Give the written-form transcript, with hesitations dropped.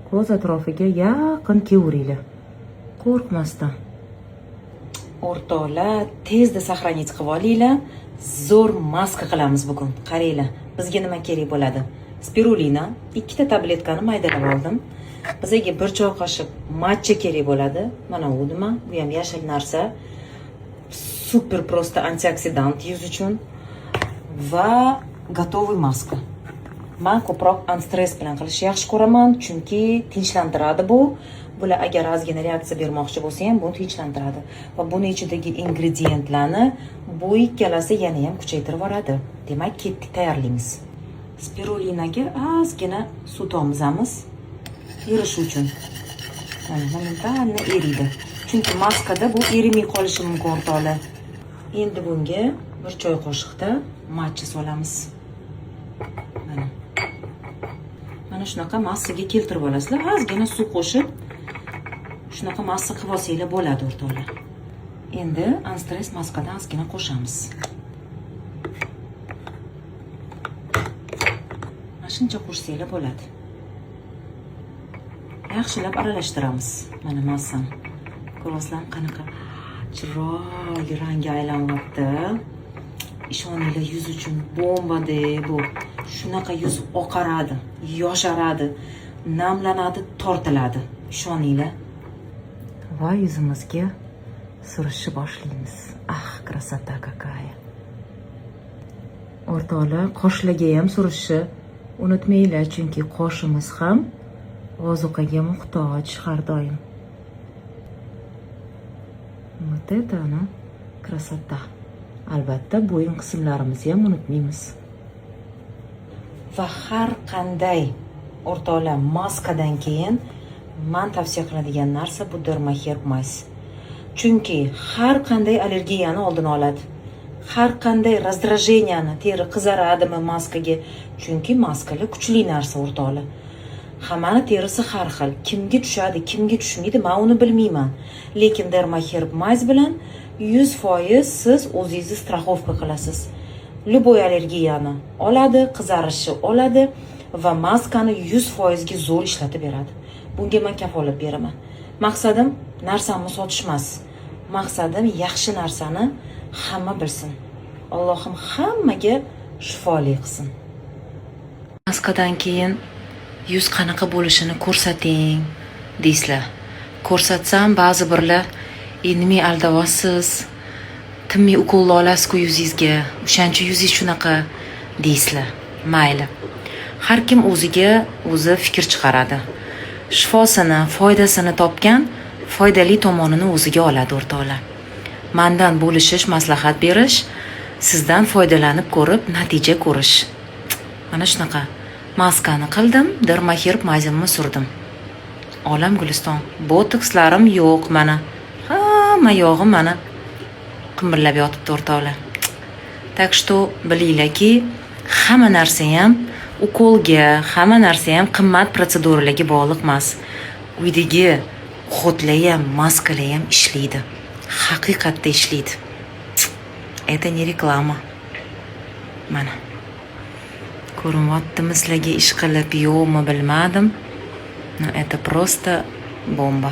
ko'z atrofiga yaqin kevuringlar. Qo'rqmasdan. O'rtoqlar, tezda saqlanib qilib olinglar. Zo'r maska qilamiz bugun. Qaranglar, bizga nima kerak bo'ladi? Spirulina, 2 ta tabletkani maydalab oldim. Bizga 1 choy qoshiq matcha kerak bo'ladi. Mana u nima? Bu ham yashil narsa. Super prosta antioksidant yuz uchun va gotovoy maska. Men ko'proq anstress bilan qilishni yaxshi ko'raman, chunki tinchlantiradi bu. Bular agar ozgina reaksiya bermoqchi bo'lsa ham, buni tinchlantiradi va buni ichidagi ingrediyentlarni bu ikkalasi yana ham kuchaytirib yuboradi. Demak, ketdik, tayyorlaymiz. Spirulinaga ozgina suv tomizamiz. Erish uchun. Mana eriydi. Chunki maskada bu erimay qolishi mumkin o'rtoqlar. Endi bunga 1 choy qoshiqda matcha solamiz. Mana shunaqa massaga keltirib olasizlar. Ozgina suv qo'shib shunaqa massa qilib olsanglar bo'ladi o'rtoqlar. Endi anstress maskadan ozgina qo'shamiz. Mana shuncha qo'shsanglar bo'ladi. Yaxshilab aralashtiramiz. Mana massani. Ko'rasizlar qanaqa chiroyli rangga aylanyapti. Ishoninglar, yuz uchun bombada bu. Shunaqa yuz oqaradi, yosharadi, namlanadi, tortiladi. Ishoninglar. Va yuzimizga surishni boshlaymiz. Krasota какая. O'rtoqlar, qoshlarga ham surishni unutmanglar, chunki qoshimiz ham ozuqaga muhtoj har doim. Вот это она красота. Albatta, bo'yin qismlarimizni ham unutmaymiz. Va har qanday o'rtoqlar maskadan keyin men tavsiya qiladigan narsa bu Dermaherb Mays. Chunki har qanday allergiyani oldini oladi. Har qanday раздраженияni, teri qizaradimi maskaga? Chunki maskalar kuchli narsa o'rtoqlar. Hammani terisi har xil. Kimga tushadi, kimga tushmaydi, men uni bilmayman. Lekin Dermaherb Mays bilan 100% siz o'zingizni страховка qilasiz. Любой allergiyani oladi, qizarishni oladi va maskani 100% ga zo'r ishlatib beradi. Bunga men kafolat beraman. Maqsadim narsamni sotish emas. Maqsadim yaxshi narsani hamma bilsin. Allohim hammaga shifoli qilsin. Maskadan keyin yuz qanaqa bo'lishini ko'rsating deysizlar. Ko'rsatsam ba'zi birlar "Nima aldavasiz? Timmiy ukolni olasiz-ku yuzingizga. O'shancha yuzingiz shunaqa" deysizlar. Mayli. Har kim o'ziga o'zi fikr chiqaradi. Shifosini, foydasini topgan foydali tomonini o'ziga oladi o'rtoqlar. Mendan bo'lishish, maslahat berish, sizdan foydalanib ko'rib, natija ko'rish. Mana shunaqa. Maskani qildim, Dermaherb Mays'imni surdim. Olam guliston. Botokslarim yo'q mana. Hamma yog'im mana qimirlab yotibdi o'rtoqlar. Tak что bilinglarki, hamma narsa ham ukolga, hamma narsa ham qimmat protseduralarga bog'liq emas. Uydagi xotlar ham, maskalar ham ishlaydi. Haqiqatda ishlaydi. Это не реклама. Mana. Ko'rinyaptimi sizlarga ish qilib yo'qmi bilmadim. No, это просто бомба.